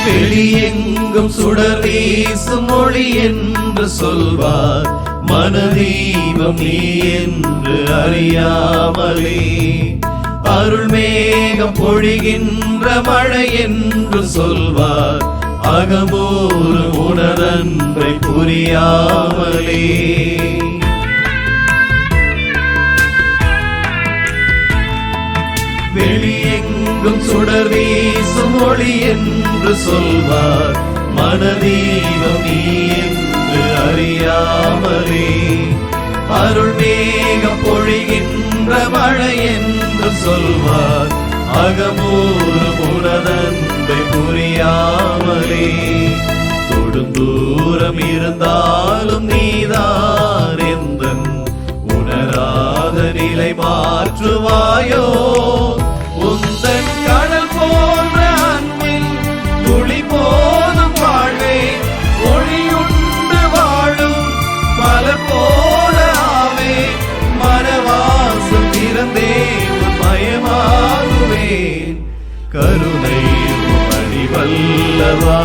வெளியெங்கும் சுடர் வீசும் மொழி என்று சொல்வார், மனதீபம் நீ என்று அறியாமலே. அருள் மேகம் பொழிகின்ற மழை என்று சொல்வார், அகமூறு உணரன்பை புரியாமலே. வெளியெங்கும் சுடர் வீசும் மொழி என்று சொல்வார், மனதீபம் நீ என்று அறியாமலே. அருள் மேகம் பொழிகின்ற மழை என்று சொல்வார், அகமூறு உனதன்பை புரியாமலே. தொடுந்தூரம் இருந்தாலும் நீதான் எந்தன் உணராத நிலை மாற்றுவாயோ. உந்தன் கடல் போன்ற அன்பில் துளி போதும் வாழ்வே, ஒளியுண்டு வாழும் மலர் போல ஆவே. மனவாசம் திறந்தே மயமாகுவேன், கருணை மணி வல்லவா.